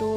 2